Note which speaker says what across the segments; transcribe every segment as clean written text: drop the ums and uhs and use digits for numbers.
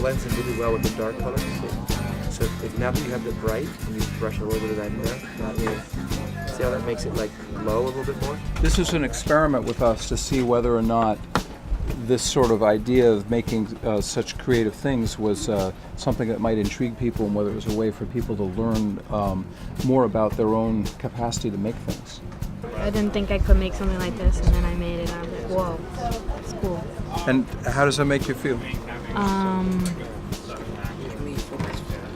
Speaker 1: blends in really well with the dark colors. So if now that you have the bright, and you brush a little bit of that in there, that will, see how that makes it like glow a little bit more?
Speaker 2: This is an experiment with us to see whether or not this sort of idea of making such creative things was something that might intrigue people, and whether it was a way for people to learn more about their own capacity to make things.
Speaker 3: I didn't think I could make something like this, and then I made it. I was like, whoa, it's cool.
Speaker 2: And how does that make you feel?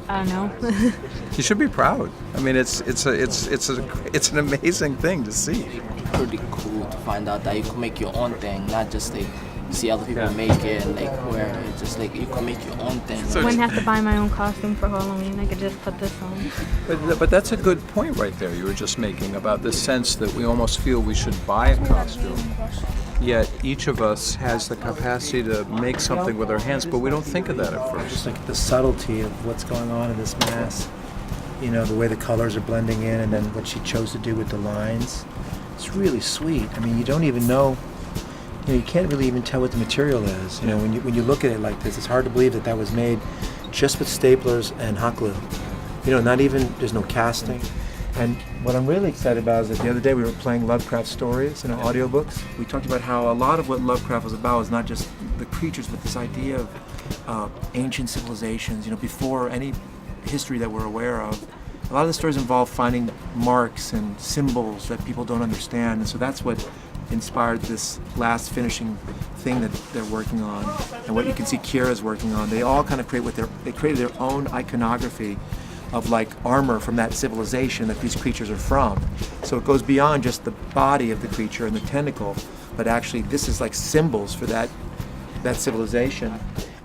Speaker 3: I don't know.
Speaker 2: You should be proud. I mean, it's an amazing thing to see.
Speaker 4: Pretty cool to find out that you can make your own thing, not just like see other people make it and like wear it. Just like you can make your own thing.
Speaker 3: I wouldn't have to buy my own costume for Halloween. I could just put this on.
Speaker 2: But that's a good point right there you were just making about this sense that we almost feel we should buy a costume. Yet each of us has the capacity to make something with our hands, but we don't think of that at first.
Speaker 1: Just like the subtlety of what's going on in this mask. You know, the way the colors are blending in, and then what she chose to do with the lines. It's really sweet. I mean, you don't even know, you can't really even tell what the material is. You know, when you look at it like this, it's hard to believe that that was made just with staplers and hot glue. You know, not even, there's no casting. And what I'm really excited about is that the other day we were playing Lovecraft stories in our audiobooks. We talked about how a lot of what Lovecraft was about was not just the creatures, but this idea of ancient civilizations, before any history that we're aware of. A lot of the stories involve finding marks and symbols that people don't understand, and so that's what inspired this last finishing thing that they're working on, and what you can see Kira's working on. They all kind of created their own iconography of like armor from that civilization that these creatures are from. So it goes beyond just the body of the creature and the tentacle, but actually this is like symbols for that civilization.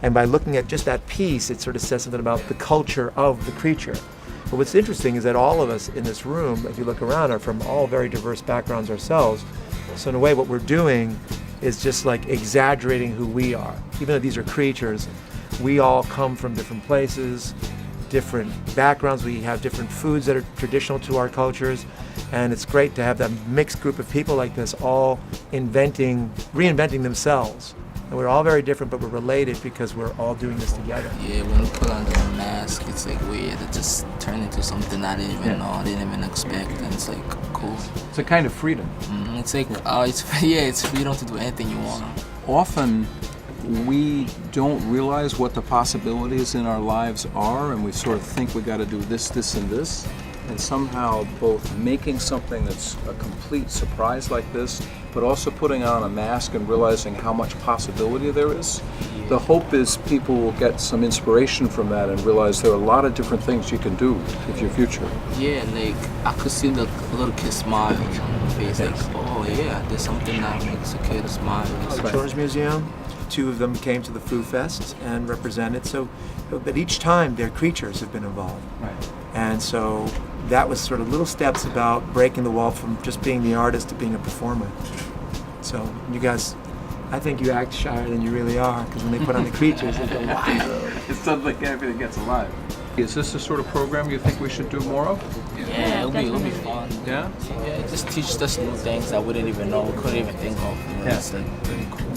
Speaker 1: And by looking at just that piece, it sort of says something about the culture of the creature. But what's interesting is that all of us in this room, if you look around, are from all very diverse backgrounds ourselves. So in a way, what we're doing is just like exaggerating who we are. Even though these are creatures, we all come from different places, different backgrounds. We have different foods that are traditional to our cultures. And it's great to have that mixed group of people like this all reinventing themselves. And we're all very different, but we're related because we're all doing this together.
Speaker 4: Yeah, when you put on the mask, it's like weird. It just turned into something I didn't even know, I didn't even expect, and it's like cool.
Speaker 2: It's a kind of freedom.
Speaker 4: It's like, it's freedom to do anything you want.
Speaker 2: Often we don't realize what the possibilities in our lives are, and we sort of think we got to do this, this, and this. And somehow both making something that's a complete surprise like this, but also putting on a mask and realizing how much possibility there is. The hope is people will get some inspiration from that and realize there are a lot of different things you can do with your future.
Speaker 4: Yeah, like I could see the little kid smile on her face, like, oh yeah, there's something that makes a kid smile.
Speaker 1: The Children's Museum, 2 of them came to the Foo Fest and represented, but each time their creatures have been involved.
Speaker 2: Right.
Speaker 1: And so that was sort of little steps about breaking the wall from just being the artist to being a performer. So you guys, I think you act shyer than you really are, because when they put on the creatures, it's like, wow.
Speaker 2: It sounds like everything gets alive. Is this the sort of program you think we should do more of?
Speaker 4: Yeah, it'll be fun.
Speaker 2: Yeah?
Speaker 4: Yeah, just teach us new things that we didn't even know, we couldn't even think of. It's like pretty cool.